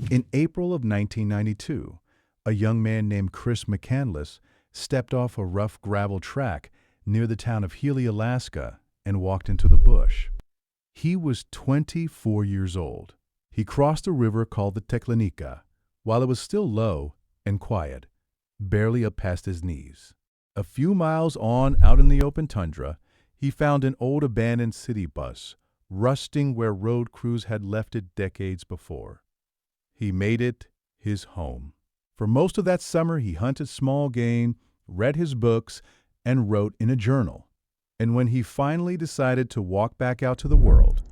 In April of 1992, a young man named Chris McCandless stepped off a rough gravel track near the town of Healy, Alaska, and walked into the bush. He was 24 years old. He crossed a river called the Teklanika while it was still low and quiet, barely up past his knees. A few miles on out in the open tundra, he found an old abandoned city bus, rusting where road crews had left it decades before. He made it his home. For most of that summer, he hunted small game, read his books, and wrote in a journal. And when he finally decided to walk back out to the world,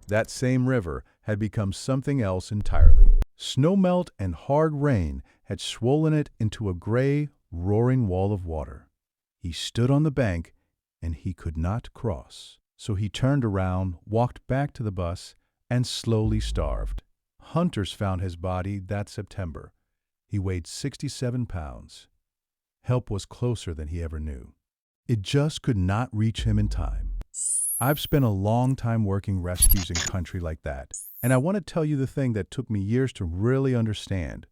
that same river had become something else entirely. Snowmelt and hard rain had swollen it into a gray, roaring wall of water. He stood on the bank, and he could not cross. So he turned around, walked back to the bus, and slowly starved. Hunters found his body that September. He weighed 67 pounds. Help was closer than he ever knew. It just could not reach him in time. I've spent a long time working rescues in country like that, and I want to tell you the thing that took me years to really understand,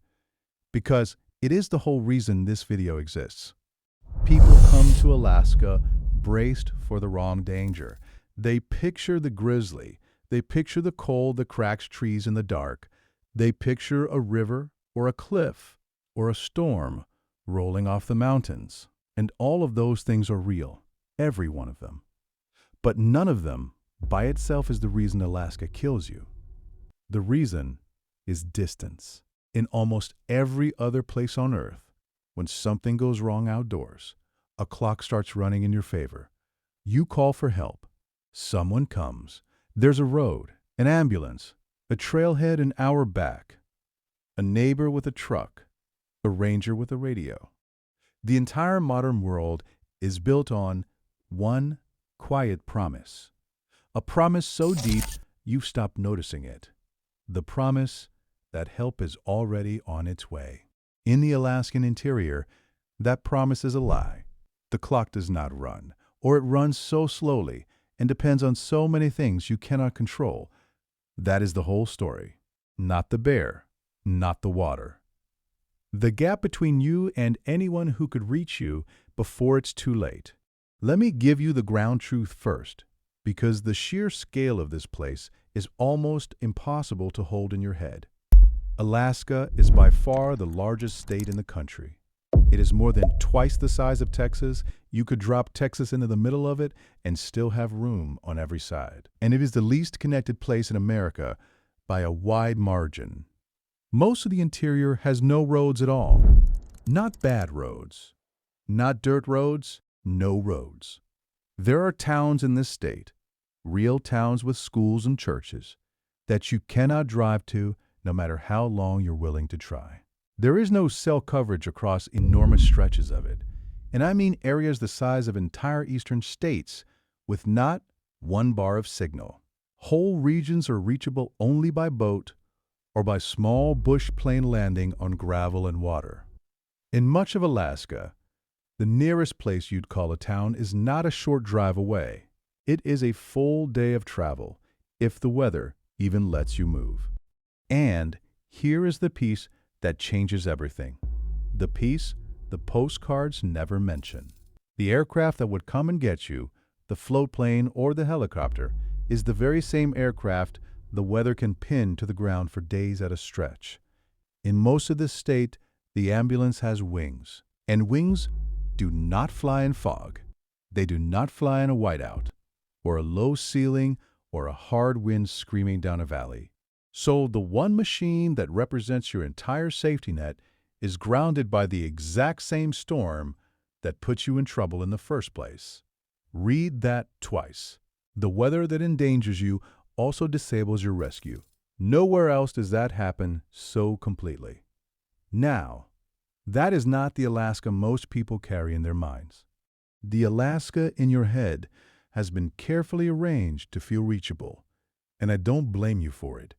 because it is the whole reason this video exists. People come to Alaska braced for the wrong danger. They picture the grizzly. They picture the cold that cracks trees in the dark. They picture a river or a cliff or a storm rolling off the mountains. And all of those things are real, every one of them. But none of them by itself is the reason Alaska kills you. The reason is distance. In almost every other place on Earth, when something goes wrong outdoors, a clock starts running in your favor. You call for help. Someone comes. There's a road, an ambulance, a trailhead an hour back, a neighbor with a truck, a ranger with a radio. The entire modern world is built on one quiet promise. A promise so deep you've stopped noticing it. The promise that help is already on its way. In the Alaskan interior, that promise is a lie. The clock does not run, or it runs so slowly and depends on so many things you cannot control. That is the whole story. Not the bear, not the water. The gap between you and anyone who could reach you before it's too late. Let me give you the ground truth first, because the sheer scale of this place is almost impossible to hold in your head. Alaska is by far the largest state in the country. It is more than twice the size of Texas. You could drop Texas into the middle of it and still have room on every side. And it is the least connected place in America by a wide margin. Most of the interior has no roads at all. Not bad roads. Not dirt roads, no roads. There are towns in this state, real towns with schools and churches, that you cannot drive to no matter how long you're willing to try. There is no cell coverage across enormous stretches of it, and I mean areas the size of entire eastern states with not one bar of signal. Whole regions are reachable only by boat or by small bush plane landing on gravel and water. In much of Alaska, the nearest place you'd call a town is not a short drive away. It is a full day of travel, if the weather even lets you move. And here is the piece that changes everything. The piece the postcards never mention. The aircraft that would come and get you, the float plane or the helicopter, is the very same aircraft the weather can pin to the ground for days at a stretch. In most of this state, the ambulance has wings, and wings do not fly in fog. They do not fly in a whiteout, or a low ceiling, or a hard wind screaming down a valley. So the one machine that represents your entire safety net is grounded by the exact same storm that put you in trouble in the first place. Read that twice. The weather that endangers you also disables your rescue. Nowhere else does that happen so completely. Now, that is not the Alaska most people carry in their minds. The Alaska in your head has been carefully arranged to feel reachable, and I don't blame you for it,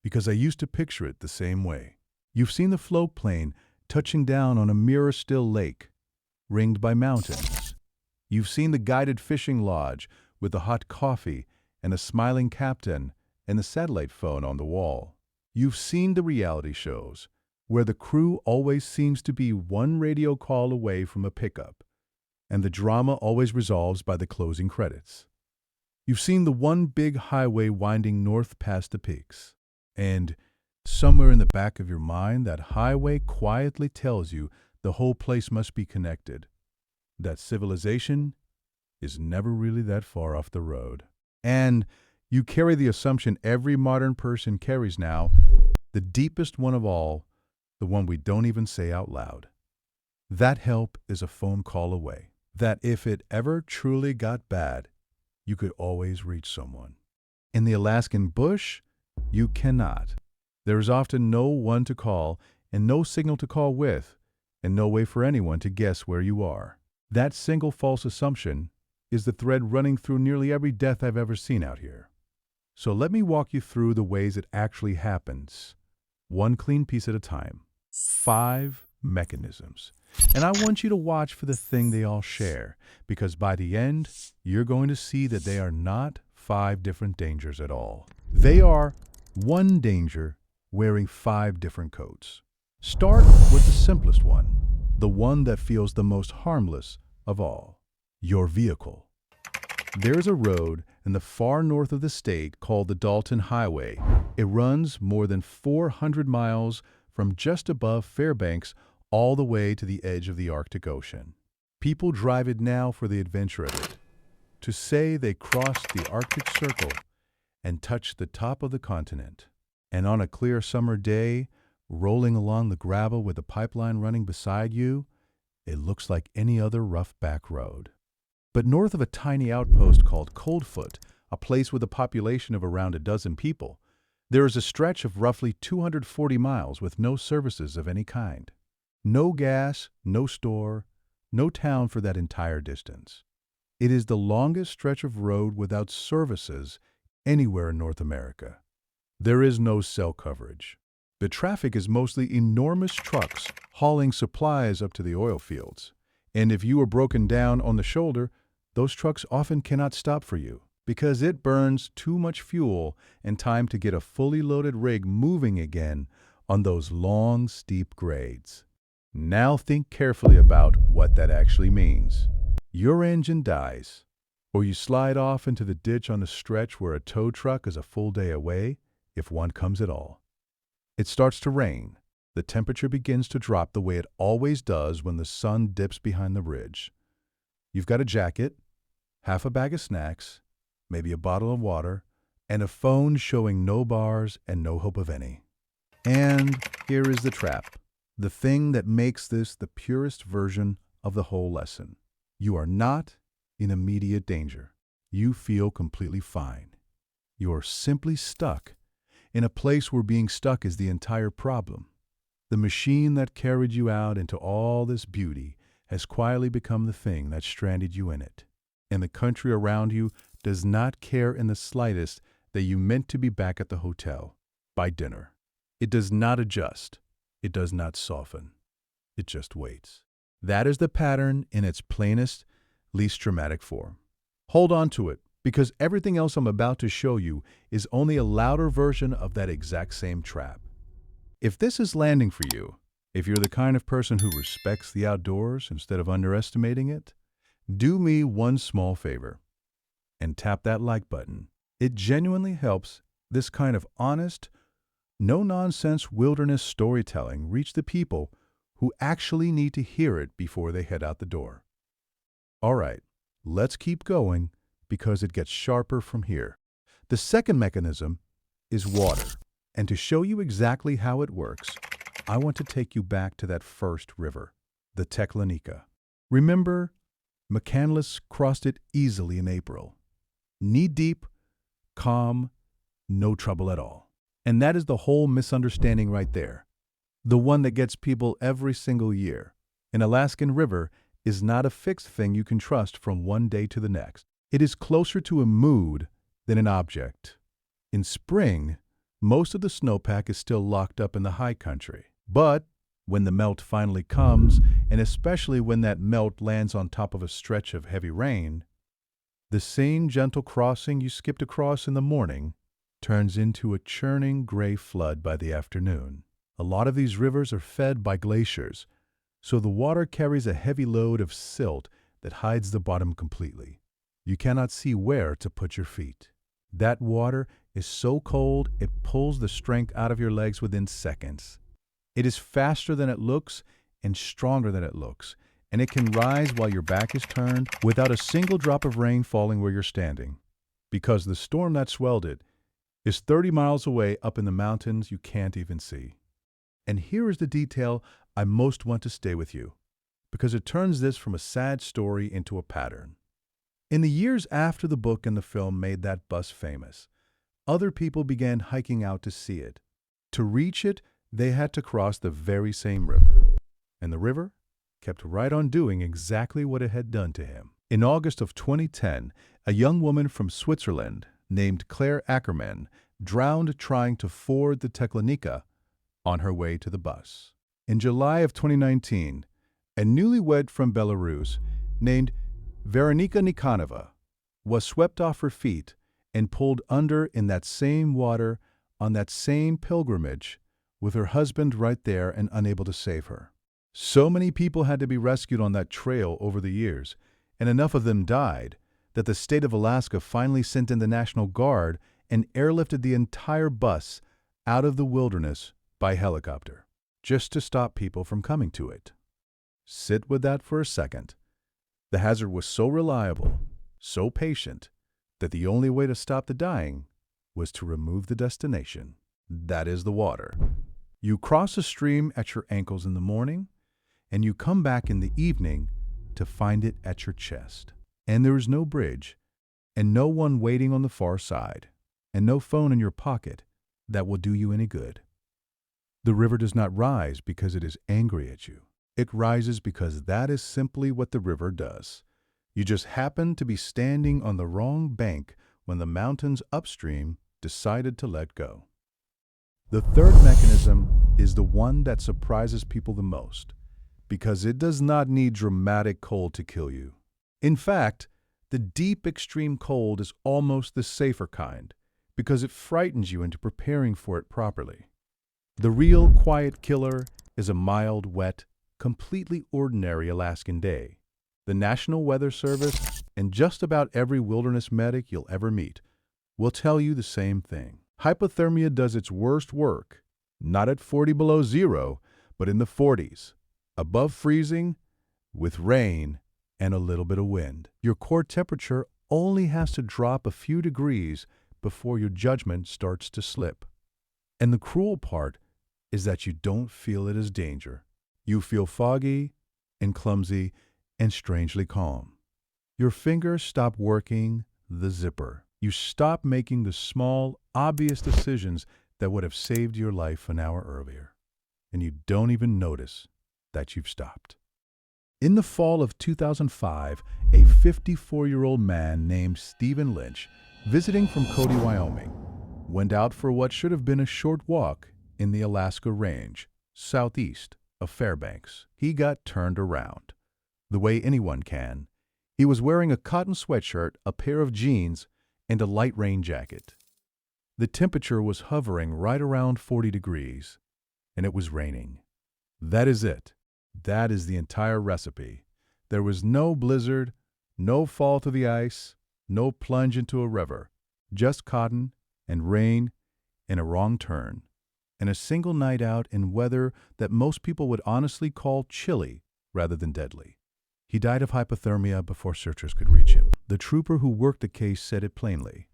because I used to picture it the same way. You've seen the float plane touching down on a mirror-still lake, ringed by mountains. You've seen the guided fishing lodge with the hot coffee and a smiling captain and the satellite phone on the wall. You've seen the reality shows, where the crew always seems to be one radio call away from a pickup, and the drama always resolves by the closing credits. You've seen the one big highway winding north past the peaks, and somewhere in the back of your mind, that highway quietly tells you the whole place must be connected, that civilization is never really that far off the road. And you carry the assumption every modern person carries now, the deepest one of all, the one we don't even say out loud. That help is a phone call away. That if it ever truly got bad, you could always reach someone. In the Alaskan bush, you cannot. There is often no one to call and no signal to call with, and no way for anyone to guess where you are. That single false assumption is the thread running through nearly every death I've ever seen out here. So let me walk you through the ways it actually happens, one clean piece at a time. 5 mechanisms. And I want you to watch for the thing they all share, because by the end, you're going to see that they are not 5 different dangers at all. They are one danger wearing 5 different coats. Start with the simplest one, the one that feels the most harmless of all, your vehicle. There's a road in the far north of the state called the Dalton Highway. It runs more than 400 miles from just above Fairbanks all the way to the edge of the Arctic Ocean. People drive it now for the adventure of it, to say they crossed the Arctic Circle and touched the top of the continent. And on a clear summer day, rolling along the gravel with a pipeline running beside you, it looks like any other rough back road. But north of a tiny outpost called Coldfoot, a place with a population of around a dozen people, there is a stretch of roughly 240 miles with no services of any kind. No gas, no store, no town for that entire distance. It is the longest stretch of road without services anywhere in North America. There is no cell coverage. The traffic is mostly enormous trucks hauling supplies up to the oil fields. And if you are broken down on the shoulder, those trucks often cannot stop for you, because it burns too much fuel and time to get a fully loaded rig moving again on those long, steep grades. Now think carefully about what that actually means. Your engine dies, or you slide off into the ditch on a stretch where a tow truck is a full day away, if one comes at all. It starts to rain. The temperature begins to drop the way it always does when the sun dips behind the ridge. You've got a jacket, half a bag of snacks, maybe a bottle of water, and a phone showing no bars and no hope of any. And here is the trap, the thing that makes this the purest version of the whole lesson. You are not in immediate danger. You feel completely fine. You're simply stuck in a place where being stuck is the entire problem. The machine that carried you out into all this beauty has quietly become the thing that stranded you in it. And the country around you does not care in the slightest that you meant to be back at the hotel by dinner. It does not adjust. It does not soften. It just waits. That is the pattern in its plainest, least dramatic form. Hold on to it, because everything else I'm about to show you is only a louder version of that exact same trap. If this is landing for you, if you're the kind of person who respects the outdoors instead of underestimating it, do me one small favor and tap that like button. It genuinely helps this kind of honest, no-nonsense wilderness storytelling reach the people who actually need to hear it before they head out the door. All right, let's keep going, because it gets sharper from here. The second mechanism is water. And to show you exactly how it works, I want to take you back to that first river, the Teklanika. Remember, McCandless crossed it easily in April. Knee-deep, calm, no trouble at all. And that is the whole misunderstanding right there. The one that gets people every single year. An Alaskan river is not a fixed thing you can trust from one day to the next. It is closer to a mood than an object. In spring, most of the snowpack is still locked up in the high country. But when the melt finally comes, and especially when that melt lands on top of a stretch of heavy rain, the same gentle crossing you skipped across in the morning turns into a churning gray flood by the afternoon. A lot of these rivers are fed by glaciers, so the water carries a heavy load of silt that hides the bottom completely. You cannot see where to put your feet. That water is so cold it pulls the strength out of your legs within seconds. It is faster than it looks and stronger than it looks, and it can rise while your back is turned without a single drop of rain falling where you're standing. Because the storm that swelled it is 30 miles away up in the mountains you can't even see. And here is the detail I most want to stay with you, because it turns this from a sad story into a pattern. In the years after the book and the film made that bus famous, other people began hiking out to see it. To reach it, they had to cross the very same river. And the river kept right on doing exactly what it had done to him. In August of 2010, a young woman from Switzerland named Claire Ackerman drowned trying to ford the Teklanika on her way to the bus. In July of 2019, a newlywed from Belarus named Veronika Nikanova was swept off her feet and pulled under in that same water on that same pilgrimage with her husband right there and unable to save her. So many people had to be rescued on that trail over the years, and enough of them died, that the state of Alaska finally sent in the National Guard and airlifted the entire bus out of the wilderness by helicopter, just to stop people from coming to it. Sit with that for a second. The hazard was so reliable, so patient, that the only way to stop the dying was to remove the destination. That is the water. You cross a stream at your ankles in the morning, and you come back in the evening to find it at your chest. And there is no bridge, and no one waiting on the far side, and no phone in your pocket that will do you any good. The river does not rise because it is angry at you. It rises because that is simply what the river does. You just happen to be standing on the wrong bank when the mountains upstream decided to let go. The third mechanism is the one that surprises people the most, because it does not need dramatic cold to kill you. In fact, the deep extreme cold is almost the safer kind, because it frightens you into preparing for it properly. The real quiet killer is a mild, wet, completely ordinary Alaskan day. The National Weather Service and just about every wilderness medic you'll ever meet will tell you the same thing. Hypothermia does its worst work, not at 40 below zero, but in the 40s, above freezing, with rain and a little bit of wind. Your core temperature only has to drop a few degrees before your judgment starts to slip. And the cruel part is that you don't feel it as danger. You feel foggy and clumsy and strangely calm. Your fingers stop working the zipper. You stop making the small, obvious decisions that would have saved your life an hour earlier. And you don't even notice that you've stopped. In the fall of 2005, a 54-year-old man named Stephen Lynch, visiting from Cody, Wyoming, went out for what should have been a short walk in the Alaska Range, southeast of Fairbanks. He got turned around, the way anyone can. He was wearing a cotton sweatshirt, a pair of jeans, and a light rain jacket. The temperature was hovering right around 40 degrees, and it was raining. That is it. That is the entire recipe. There was no blizzard, no fall to the ice, no plunge into a river, just cotton and rain and a wrong turn, and a single night out in weather that most people would honestly call chilly rather than deadly. He died of hypothermia before searchers could reach him. The trooper who worked the case said it plainly.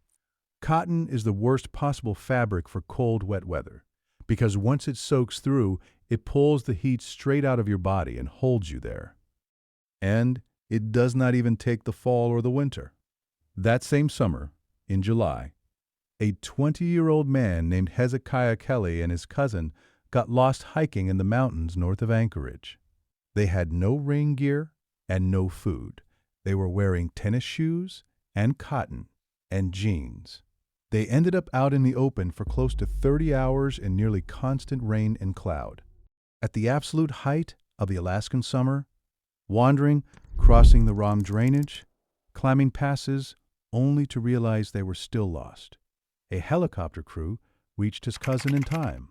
Cotton is the worst possible fabric for cold, wet weather, because once it soaks through, it pulls the heat straight out of your body and holds you there. And it does not even take the fall or the winter. That same summer, in July, a 20-year-old man named Hezekiah Kelly and his cousin got lost hiking in the mountains north of Anchorage. They had no rain gear and no food. They were wearing tennis shoes and cotton and jeans. They ended up out in the open for close to 30 hours in nearly constant rain and cloud. At the absolute height of the Alaskan summer, wandering, crossing the wrong drainage, climbing passes, only to realize they were still lost. A helicopter crew reached his cousin in time.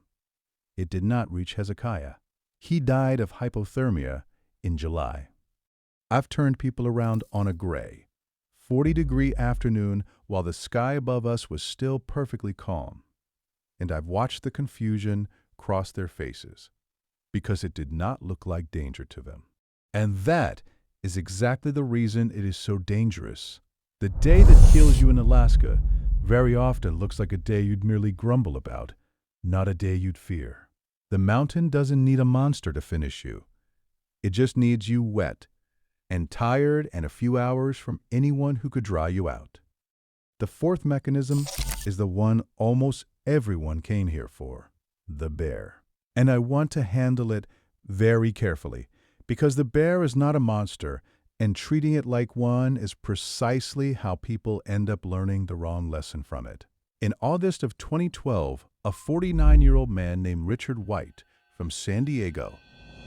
It did not reach Hezekiah. He died of hypothermia in July. I've turned people around on a gray, 40-degree afternoon while the sky above us was still perfectly calm. And I've watched the confusion cross their faces because it did not look like danger to them. And that is exactly the reason it is so dangerous. The day that kills you in Alaska very often looks like a day you'd merely grumble about, not a day you'd fear. The mountain doesn't need a monster to finish you. It just needs you wet and tired and a few hours from anyone who could dry you out. The fourth mechanism is the one almost everyone came here for, the bear. And I want to handle it very carefully because the bear is not a monster, and treating it like one is precisely how people end up learning the wrong lesson from it. In August of 2012, a 49-year-old man named Richard White from San Diego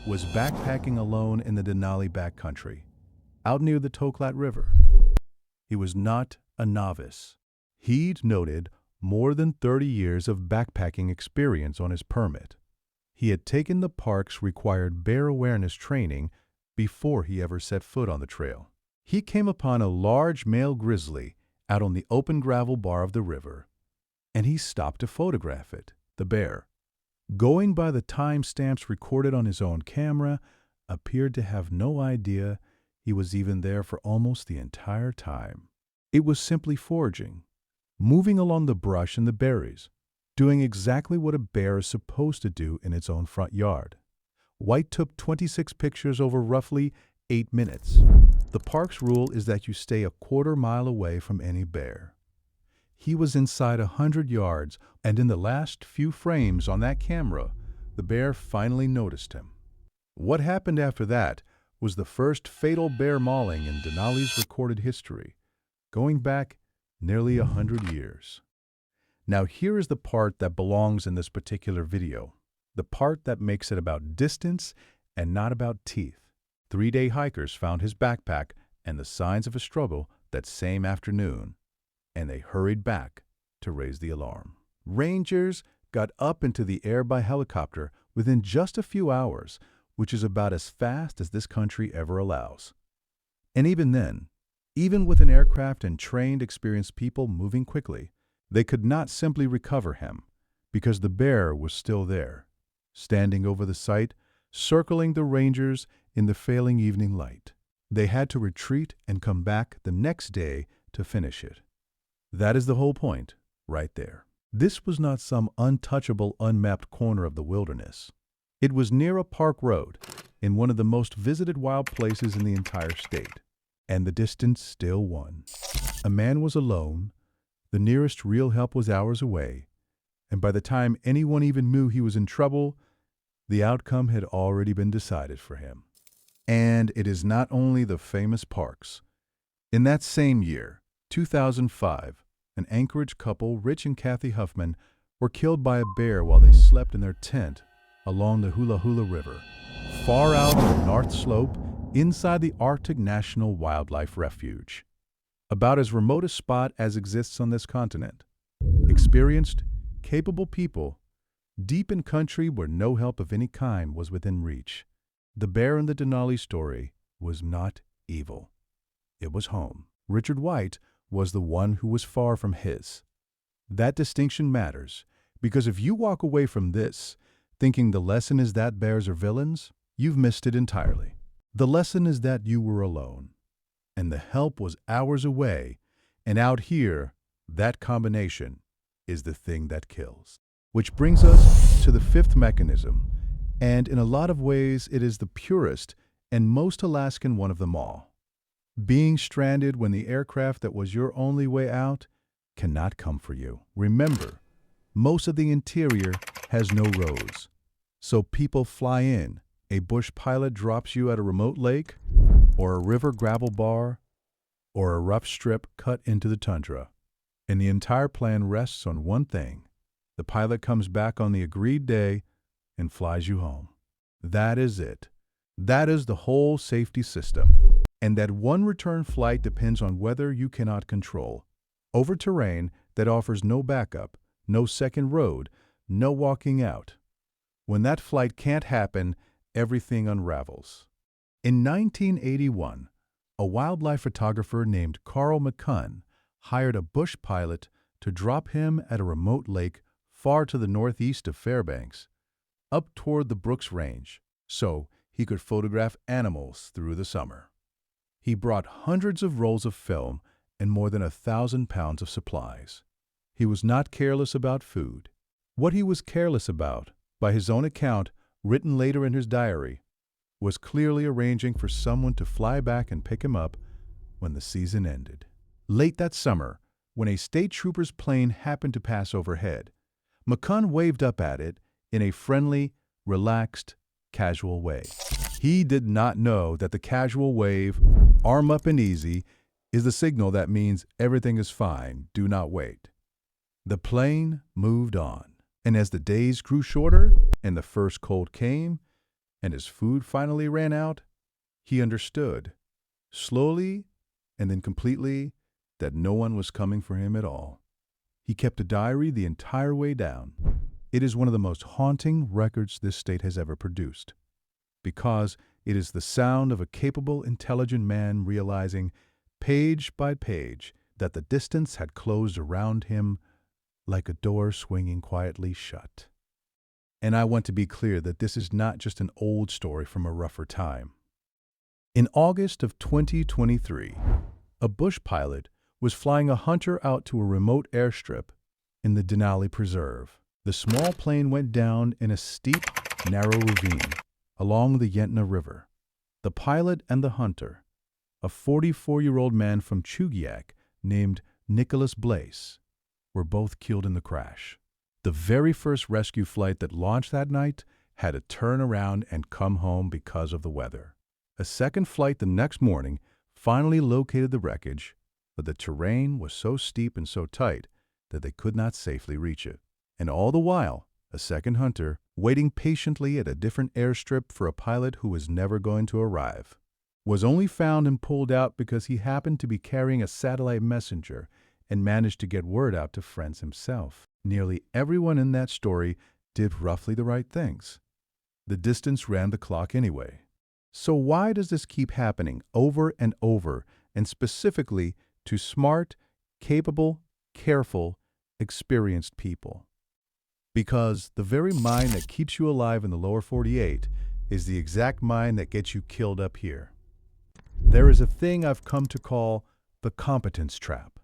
was backpacking alone in the Denali backcountry, out near the Teklanika River. He was not a novice. He'd noted more than 30 years of backpacking experience on his permit. He had taken the park's required bear awareness training before he ever set foot on the trail. He came upon a large male grizzly out on the open gravel bar of the river, and he stopped to photograph it, the bear. Going by the timestamps recorded on his own camera, appeared to have no idea he was even there for almost the entire time. It was simply foraging, moving along the brush and the berries, doing exactly what a bear is supposed to do in its own front yard. White took 26 pictures over roughly 8 minutes. The park's rule is that you stay a quarter-mile away from any bear. He was inside 100 yards, and in the last few frames on that camera, the bear finally noticed him. What happened after that was the first fatal bear mauling in Denali's recorded history, going back nearly 100 years. Now here is the part that belongs in this particular video, the part that makes it about distance and not about teeth. 3-day hikers found his backpack and the signs of a struggle that same afternoon, and they hurried back to raise the alarm. Rangers got up into the air by helicopter within just a few hours, which is about as fast as this country ever allows. And even then, even with an aircraft and trained, experienced people moving quickly, they could not simply recover him because the bear was still there, standing over the site, circling the Rangers in the failing evening light. They had to retreat and come back the next day to finish it. That is the whole point, right there. This was not some untouchable, unmapped corner of the wilderness. It was near a park road in one of the most visited wild places in the entire state, and the distance still won. A man was alone, the nearest real help was hours away, and by the time anyone even knew he was in trouble, the outcome had already been decided for him. And it is not only the famous parks. In that same year, 2005, an Anchorage couple, Rich and Kathy Huffman, were killed by a bear while they slept in their tent along the Hula Hula River, far out on the North Slope, inside the Arctic National Wildlife Refuge, about as remote a spot as exists on this continent. Experienced, capable people, deep in country where no help of any kind was within reach. The bear in the Denali story was not evil. It was home. Richard White was the one who was far from his. That distinction matters, because if you walk away from this thinking the lesson is that bears are villains, you've missed it entirely. The lesson is that you were alone, and the help was hours away, and out here, that combination is the thing that kills. Which brings us to the fifth mechanism, and in a lot of ways it is the purest and most Alaskan one of them all. Being stranded when the aircraft that was your only way out cannot come for you. Remember, most of the interior has no roads, so people fly in. A bush pilot drops you at a remote lake, or a river gravel bar, or a rough strip cut into the tundra. And the entire plan rests on one thing. The pilot comes back on the agreed day and flies you home. That is it. That is the whole safety system. And that one return flight depends on weather you cannot control, over terrain that offers no backup, no second road, no walking out. When that flight can't happen, everything unravels. In 1981, a wildlife photographer named Carl McCunn hired a bush pilot to drop him at a remote lake far to the northeast of Fairbanks, up toward the Brooks Range, so he could photograph animals through the summer. He brought hundreds of rolls of film and more than 1,000 pounds of supplies. He was not careless about food. What he was careless about, by his own account, written later in his diary, was clearly arranging for someone to fly back and pick him up when the season ended. Late that summer, when a state trooper's plane happened to pass overhead, McCunn waved up at it in a friendly, relaxed, casual way. He did not know that the casual wave, arm up and easy, is the signal that means everything is fine, do not wait. The plane moved on, and as the days grew shorter and the first cold came, and his food finally ran out, he understood, slowly and then completely, that no one was coming for him at all. He kept a diary the entire way down. It is one of the most haunting records this state has ever produced, because it is the sound of a capable, intelligent man realizing, page by page, that the distance had closed around him like a door swinging quietly shut. And I want to be clear that this is not just an old story from a rougher time. In August of 2023, a bush pilot was flying a hunter out to a remote airstrip in the Denali Preserve. The small plane went down in a steep, narrow ravine along the Yentna River. The pilot and the hunter, a 44-year-old man from Chugiak named Nicholas Blaise, were both killed in the crash. The very first rescue flight that launched that night had to turn around and come home because of the weather. A second flight the next morning finally located the wreckage, but the terrain was so steep and so tight that they could not safely reach it. And all the while, a second hunter, waiting patiently at a different airstrip for a pilot who was never going to arrive, was only found and pulled out because he happened to be carrying a satellite messenger and managed to get word out to friends himself. Nearly everyone in that story did roughly the right things. The distance ran the clock anyway. So why does this keep happening over and over, and specifically to smart, capable, careful, experienced people? Because the very mind that keeps you alive in the lower 48 is the exact mind that gets you killed up here. There is a thing I've come to call the competence trap.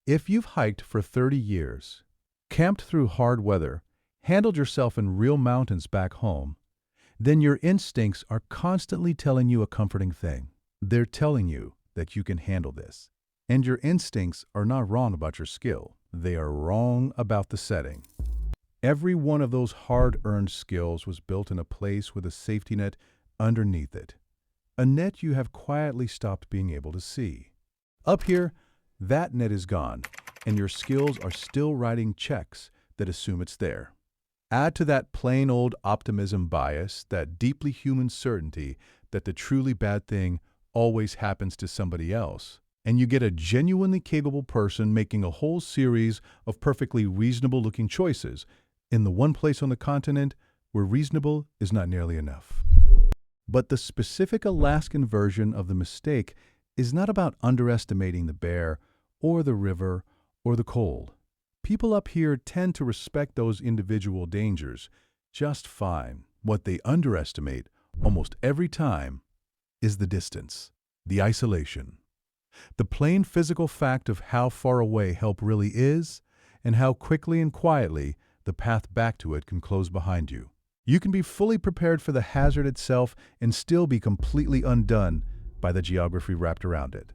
If you've hiked for 30 years, camped through hard weather, handled yourself in real mountains back home, then your instincts are constantly telling you a comforting thing. They're telling you that you can handle this. And your instincts are not wrong about your skill. They are wrong about the setting. Every one of those hard-earned skills was built in a place with a safety net underneath it. A net you have quietly stopped being able to see. Up here, that net is gone, and your skills are still writing checks that assume it's there. Add to that plain old optimism bias, that deeply human certainty that the truly bad thing always happens to somebody else, and you get a genuinely capable person making a whole series of perfectly reasonable-looking choices in the one place on the continent where reasonable is not nearly enough. But the specific Alaskan version of the mistake is not about underestimating the bear or the river or the cold. People up here tend to respect those individual dangers just fine. What they underestimate almost every time is the distance, the isolation, the plain physical fact of how far away help really is and how quickly and quietly the path back to it can close behind you. You can be fully prepared for the hazard itself and still be completely undone by the geography wrapped around it.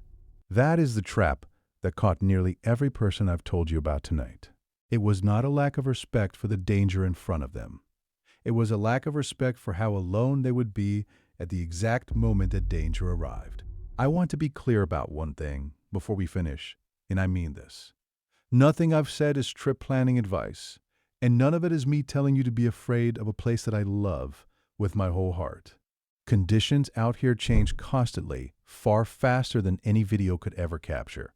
That is the trap that caught nearly every person I've told you about tonight. It was not a lack of respect for the danger in front of them. It was a lack of respect for how alone they would be at the exact moment that danger arrived. I want to be clear about one thing before we finish, and I mean this. Nothing I've said is trip planning advice, and none of it is me telling you to be afraid of a place that I love with my whole heart. Conditions out here change constantly, far faster than any video could ever capture.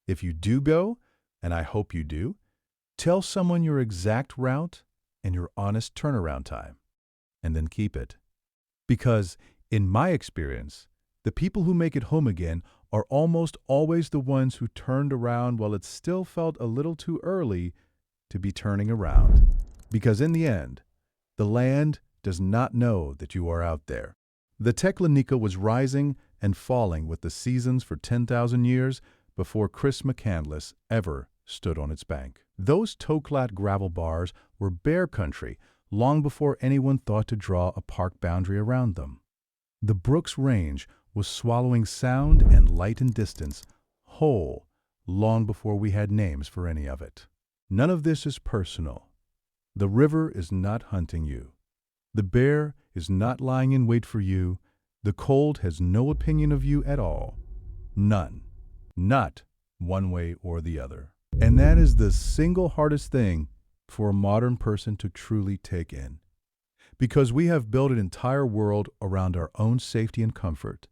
If you do go, and I hope you do, tell someone your exact route and your honest turnaround time, and then keep it. Because, in my experience, the people who make it home again are almost always the ones who turned around while it still felt a little too early to be turning around. Because in the end, the land does not know that you are out there. The Teklanika was rising and falling with the seasons for 10,000 years before Chris McCandless ever stood on its bank. Those toe-clad gravel bars were bear country long before anyone thought to draw a park boundary around them. The Brooks Range was swallowing sound and light and distance whole long before we had names for any of it. None of this is personal. The river is not hunting you. The bear is not lying in wait for you. The cold has no opinion of you at all. None. Not one way or the other. And that is the single hardest thing for a modern person to truly take in. Because we have built an entire world around our own safety and comfort.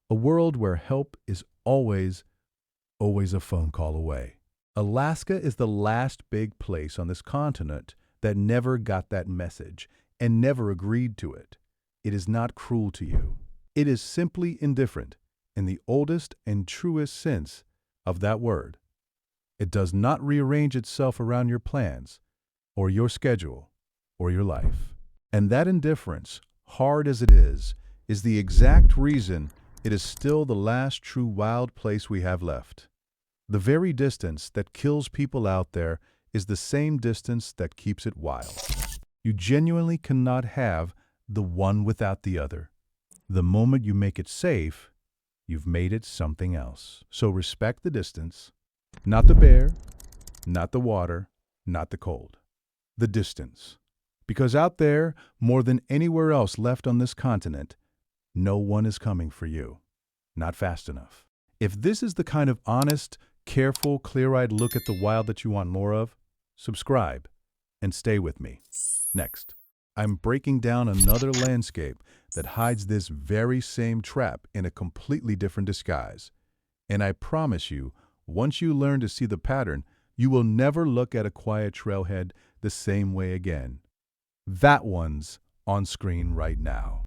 A world where help is always a phone call away. Alaska is the last big place on this continent that never got that message and never agreed to it. It is not cruel to you. It is simply indifferent in the oldest and truest sense of that word. It does not rearrange itself around your plans or your schedule or your life. And that indifference, hard as it is the exact reason it is still the last true wild place we have left. The very distance that kills people out there is the same distance that keeps it wild. You genuinely cannot have the one without the other. The moment you make it safe, you've made it something else. So respect the distance, not the bear, not the water, not the cold. The distance. Because out there, more than anywhere else left on this continent, no one is coming for you. Not fast enough. If this is the kind of honest, careful, clear-eyed look at the wild that you want more of, subscribe and stay with me. Next, I'm breaking down another landscape that hides this very same trap in a completely different disguise. And I promise you, once you learn to see the pattern, you will never look at a quiet trailhead the same way again. That one's on screen right now.